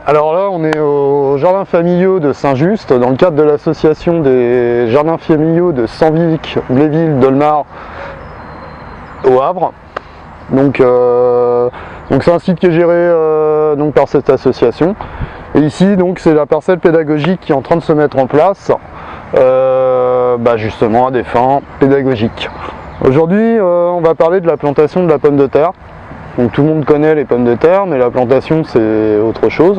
Alors là, on est au jardin familiaux de Saint-Just, dans le cadre de l'association des jardins familiaux de Senvic, Bléville, Dolmar, au Havre. Donc c'est un site qui est géré donc par cette association. Et ici, donc, c'est la parcelle pédagogique qui est en train de se mettre en place, justement à des fins pédagogiques. Aujourd'hui, on va parler de la plantation de la pomme de terre. Donc tout le monde connaît les pommes de terre, mais la plantation c'est autre chose.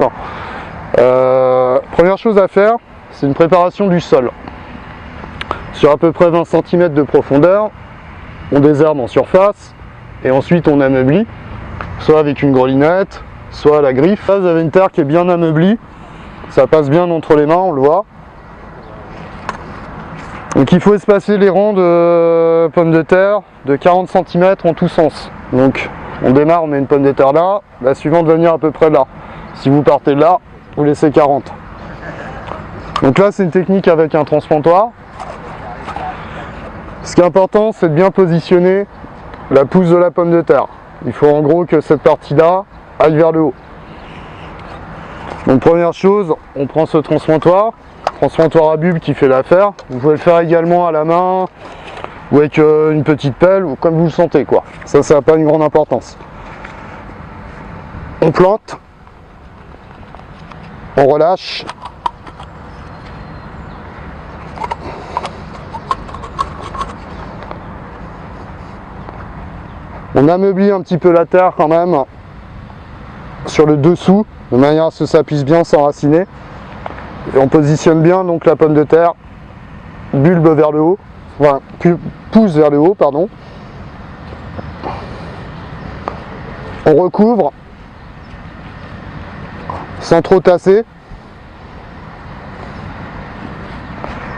Première chose à faire, c'est une préparation du sol. Sur à peu près 20 cm de profondeur, on désherbe en surface et ensuite on ameublit, soit avec une grelinette, soit à la griffe. Là vous avez une terre qui est bien ameublie, ça passe bien entre les mains, on le voit. Donc il faut espacer les rangs de pommes de terre de 40 cm en tous sens. Donc on démarre, on met une pomme de terre là, la suivante va venir à peu près là. Si vous partez de là, vous laissez 40. Donc là c'est une technique avec un transplantoir. Ce qui est important, c'est de bien positionner la pousse de la pomme de terre. Il faut en gros que cette partie-là aille vers le haut. Donc première chose, on prend ce transplantoir à bulbe qui fait l'affaire. Vous pouvez le faire également à la main, ou avec une petite pelle, ou comme vous le sentez quoi. Ça n'a pas une grande importance. On plante, on relâche, on ameublit un petit peu la terre quand même sur le dessous, de manière à ce que ça puisse bien s'enraciner. Et on positionne bien donc la pomme de terre, bulbe vers le haut, enfin pousse vers le haut, pardon. On recouvre sans trop tasser.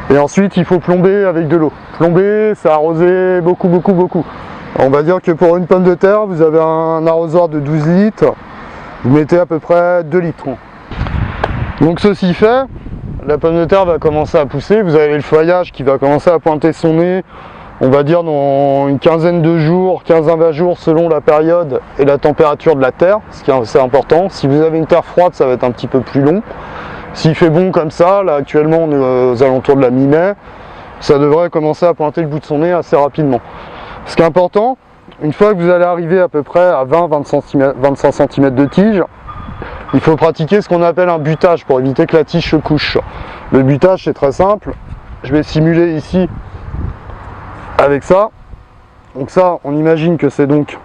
Et ensuite il faut plomber avec de l'eau. Plomber, c'est arroser beaucoup. On va dire que pour une pomme de terre, vous avez un arrosoir de 12 litres, vous mettez à peu près 2 litres. Donc ceci fait, la pomme de terre va commencer à pousser, vous avez le feuillage qui va commencer à pointer son nez, on va dire dans une quinzaine de jours, 15 à 20 jours selon la période et la température de la terre, ce qui est assez important. Si vous avez une terre froide, ça va être un petit peu plus long. S'il fait bon comme ça, là actuellement on est aux alentours de la mi-mai, ça devrait commencer à pointer le bout de son nez assez rapidement. Ce qui est important, une fois que vous allez arriver à peu près à 20-25 cm de tige, il faut pratiquer ce qu'on appelle un butage pour éviter que la tige se couche. Le butage c'est très simple, je vais simuler ici avec ça. Donc ça, on imagine que c'est donc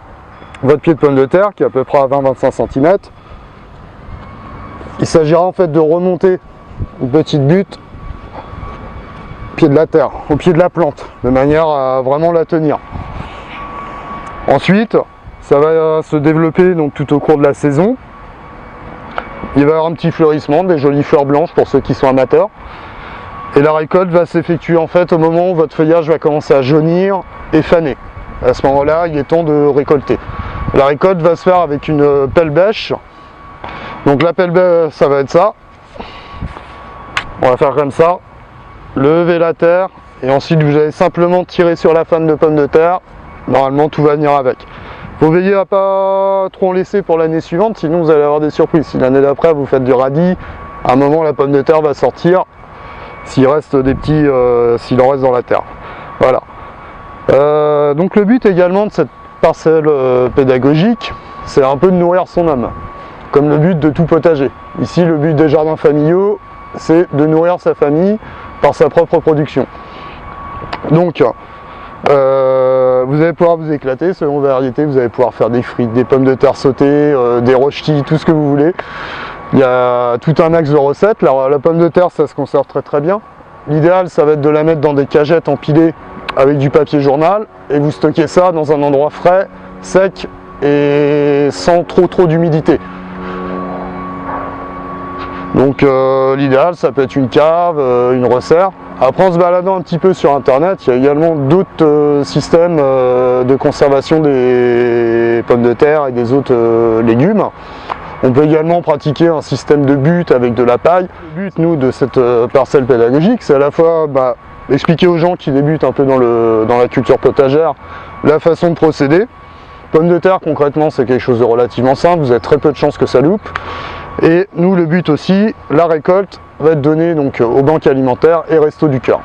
votre pied de pomme de terre qui est à peu près à 20-25 cm. Il s'agira en fait de remonter une petite butte au pied de la terre, au pied de la plante, de manière à vraiment la tenir. Ensuite, ça va se développer donc tout au cours de la saison. Il va y avoir un petit fleurissement, des jolies fleurs blanches pour ceux qui sont amateurs. Et la récolte va s'effectuer en fait au moment où votre feuillage va commencer à jaunir et faner. À ce moment-là, il est temps de récolter. La récolte va se faire avec une pelle bêche. Donc la pelle bêche, ça va être ça. On va faire comme ça. Lever la terre et ensuite vous allez simplement tirer sur la fanne de pomme de terre. Normalement tout va venir avec. Faut veiller à pas trop en laisser pour l'année suivante, sinon vous allez avoir des surprises. Si l'année d'après vous faites du radis, à un moment la pomme de terre va sortir, s'il reste des petits, s'il en reste dans la terre. Voilà. Donc le but également de cette parcelle pédagogique, c'est un peu de nourrir son âme, comme le but de tout potager. Ici le but des jardins familiaux, c'est de nourrir sa famille par sa propre production. Donc vous allez pouvoir vous éclater selon les variétés, vous allez pouvoir faire des frites, des pommes de terre sautées, des rochetis, tout ce que vous voulez. Il y a tout un axe de recettes. La pomme de terre, ça se conserve très bien. L'idéal, ça va être de la mettre dans des cagettes empilées avec du papier journal et vous stockez ça dans un endroit frais, sec et sans trop d'humidité. Donc l'idéal, ça peut être une cave, une resserre. Après, en se baladant un petit peu sur internet, il y a également d'autres systèmes de conservation des pommes de terre et des autres légumes. On peut également pratiquer un système de butte avec de la paille. Le but, nous, de cette parcelle pédagogique, c'est à la fois expliquer aux gens qui débutent un peu dans la culture potagère la façon de procéder. Pommes de terre, concrètement, c'est quelque chose de relativement simple, vous avez très peu de chances que ça loupe. Et nous, le but aussi, la récolte va être donnée donc aux banques alimentaires et Restos du Cœur.